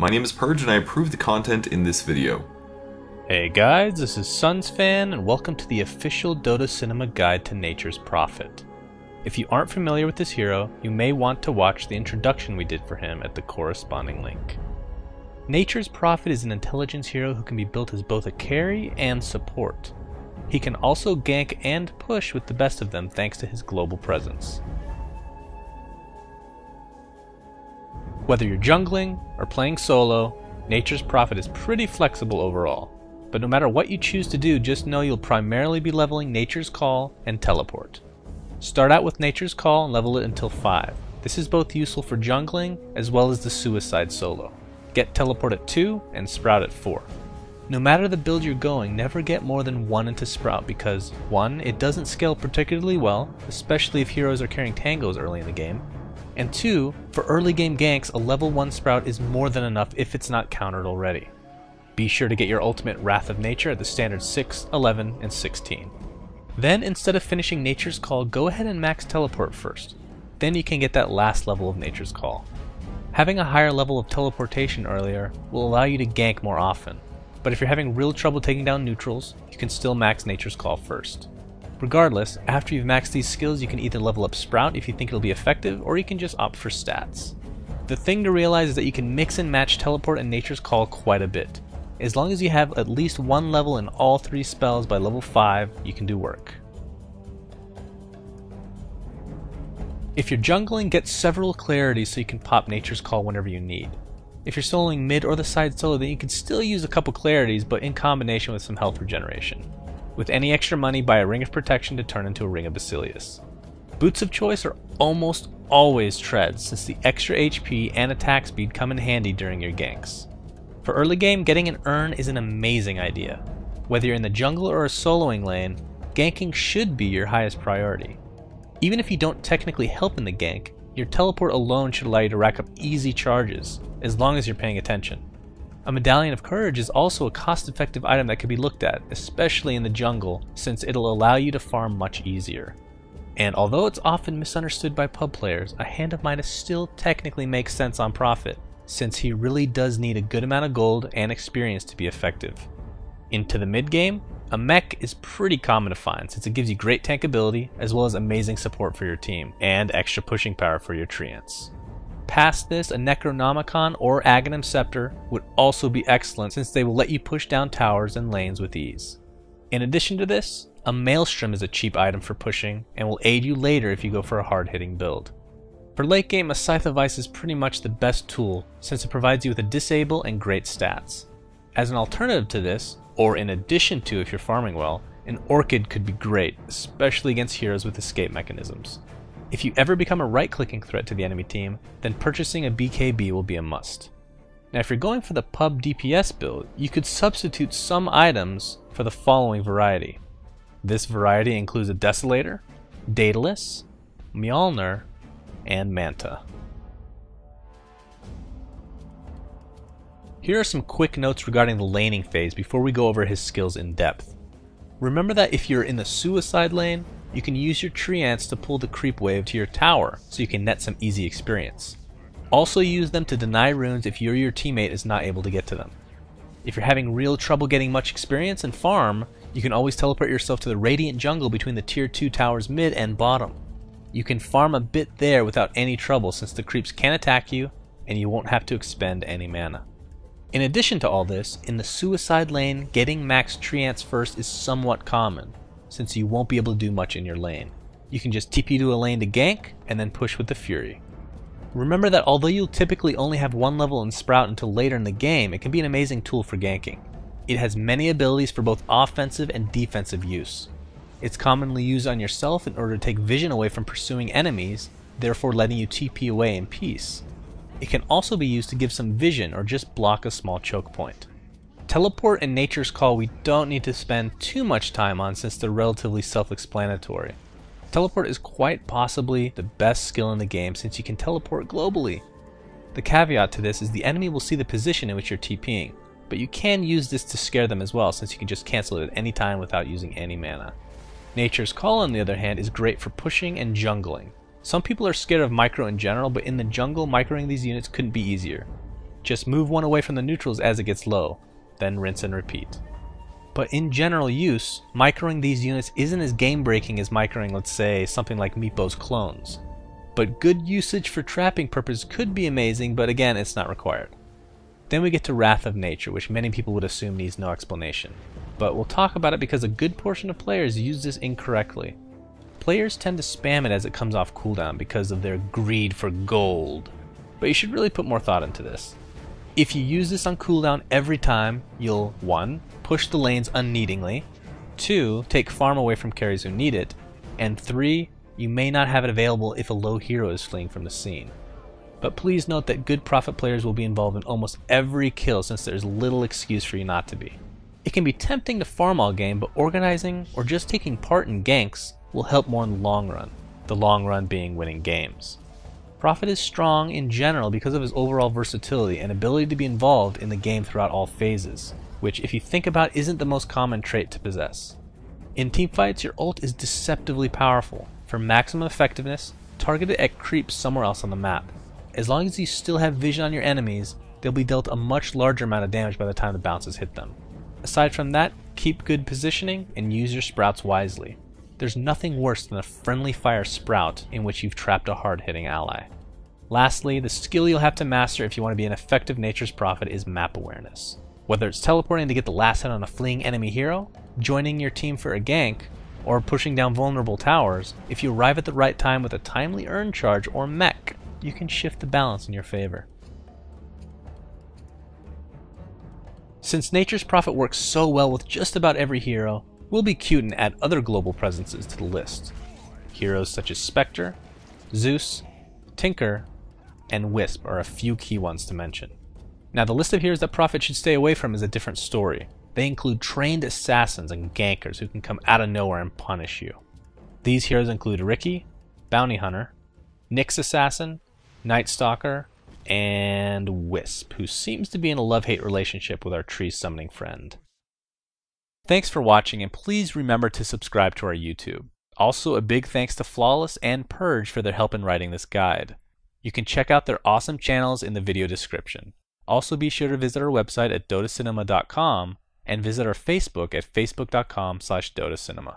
My name is Purge and I approve the content in this video. Hey guys, this is SunsFan and welcome to the official Dota Cinema Guide to Nature's Prophet. If you aren't familiar with this hero, you may want to watch the introduction we did for him at the corresponding link. Nature's Prophet is an intelligence hero who can be built as both a carry and support. He can also gank and push with the best of them thanks to his global presence. Whether you're jungling or playing solo, Nature's Prophet is pretty flexible overall. But no matter what you choose to do, just know you'll primarily be leveling Nature's Call and Teleport. Start out with Nature's Call and level it until 5. This is both useful for jungling as well as the suicide solo. Get Teleport at 2 and Sprout at 4. No matter the build you're going, never get more than 1 into Sprout because 1, it doesn't scale particularly well, especially if heroes are carrying tangos early in the game, and 2, for early game ganks, a level 1 Sprout is more than enough if it's not countered already. Be sure to get your ultimate Wrath of Nature at the standard 6, 11, and 16. Then, instead of finishing Nature's Call, go ahead and max Teleport first. Then you can get that last level of Nature's Call. Having a higher level of teleportation earlier will allow you to gank more often, but if you're having real trouble taking down neutrals, you can still max Nature's Call first. Regardless, after you've maxed these skills, you can either level up Sprout if you think it'll be effective, or you can just opt for stats. The thing to realize is that you can mix and match Teleport and Nature's Call quite a bit. As long as you have at least one level in all 3 spells by level 5, you can do work. If you're jungling, get several clarities so you can pop Nature's Call whenever you need. If you're soloing mid or the side solo, then you can still use a couple clarities, but in combination with some health regeneration. With any extra money, buy a Ring of Protection to turn into a Ring of Basilius. Boots of choice are almost always treads, since the extra HP and attack speed come in handy during your ganks. For early game, getting an urn is an amazing idea. Whether you're in the jungle or a soloing lane, ganking should be your highest priority. Even if you don't technically help in the gank, your teleport alone should allow you to rack up easy charges, as long as you're paying attention. A Medallion of Courage is also a cost-effective item that can be looked at, especially in the jungle, since it'll allow you to farm much easier. And although it's often misunderstood by pub players, a Hand of Midas still technically makes sense on Prophet, since he really does need a good amount of gold and experience to be effective. Into the mid game, a mech is pretty common to find since it gives you great tank ability as well as amazing support for your team and extra pushing power for your treants. Past this, a Necronomicon or Aghanim Scepter would also be excellent since they will let you push down towers and lanes with ease. In addition to this, a Maelstrom is a cheap item for pushing and will aid you later if you go for a hard-hitting build. For late game, a Scythe of Ice is pretty much the best tool since it provides you with a disable and great stats. As an alternative to this, or in addition to if you're farming well, an Orchid could be great, especially against heroes with escape mechanisms. If you ever become a right-clicking threat to the enemy team, then purchasing a BKB will be a must. Now if you're going for the pub DPS build, you could substitute some items for the following variety. This variety includes a Desolator, Daedalus, Mjolnir, and Manta. Here are some quick notes regarding the laning phase before we go over his skills in depth. Remember that if you're in the suicide lane, you can use your treants to pull the creep wave to your tower so you can net some easy experience. Also use them to deny runes if you or your teammate is not able to get to them. If you're having real trouble getting much experience and farm, you can always teleport yourself to the Radiant Jungle between the tier 2 towers mid and bottom. You can farm a bit there without any trouble since the creeps can attack you and you won't have to expend any mana. In addition to all this, in the suicide lane, getting max treants first is somewhat common, since you won't be able to do much in your lane. You can just TP to a lane to gank, and then push with the Fury. Remember that although you'll typically only have one level in Sprout until later in the game, it can be an amazing tool for ganking. It has many abilities for both offensive and defensive use. It's commonly used on yourself in order to take vision away from pursuing enemies, therefore letting you TP away in peace. It can also be used to give some vision or just block a small choke point. Teleport and Nature's Call we don't need to spend too much time on since they're relatively self-explanatory. Teleport is quite possibly the best skill in the game since you can teleport globally. The caveat to this is the enemy will see the position in which you're TPing, but you can use this to scare them as well since you can just cancel it at any time without using any mana. Nature's Call on the other hand is great for pushing and jungling. Some people are scared of micro in general, but in the jungle, microing these units couldn't be easier. Just move one away from the neutrals as it gets low, then rinse and repeat. But in general use, microing these units isn't as game-breaking as microing, let's say, something like Meepo's clones. But good usage for trapping purposes could be amazing, but again, it's not required. Then we get to Wrath of Nature, which many people would assume needs no explanation. But we'll talk about it because a good portion of players use this incorrectly. Players tend to spam it as it comes off cooldown because of their greed for gold. But you should really put more thought into this. If you use this on cooldown every time, you'll 1. Push the lanes unneedingly, 2. Take farm away from carries who need it, and 3. You may not have it available if a low hero is fleeing from the scene. But please note that good Prophet players will be involved in almost every kill since there's little excuse for you not to be. It can be tempting to farm all game, but organizing or just taking part in ganks will help more in the long run, the long run being winning games. Prophet is strong in general because of his overall versatility and ability to be involved in the game throughout all phases, which if you think about isn't the most common trait to possess. In teamfights, your ult is deceptively powerful. For maximum effectiveness, target it at creeps somewhere else on the map. As long as you still have vision on your enemies, they'll be dealt a much larger amount of damage by the time the bounces hit them. Aside from that, keep good positioning and use your sprouts wisely. There's nothing worse than a friendly fire sprout in which you've trapped a hard-hitting ally. Lastly, the skill you'll have to master if you want to be an effective Nature's Prophet is map awareness. Whether it's teleporting to get the last hit on a fleeing enemy hero, joining your team for a gank, or pushing down vulnerable towers, if you arrive at the right time with a timely earn charge or mech, you can shift the balance in your favor. Since Nature's Prophet works so well with just about every hero, we'll be cute and add other global presences to the list. Heroes such as Spectre, Zeus, Tinker, and Wisp are a few key ones to mention. Now the list of heroes that Prophet should stay away from is a different story. They include trained assassins and gankers who can come out of nowhere and punish you. These heroes include Riki, Bounty Hunter, Nyx Assassin, Night Stalker, and Wisp, who seems to be in a love-hate relationship with our tree summoning friend. Thanks for watching, and please remember to subscribe to our YouTube. Also, a big thanks to Flawless and Purge for their help in writing this guide. You can check out their awesome channels in the video description. Also be sure to visit our website at dotacinema.com and visit our Facebook at facebook.com/dotacinema.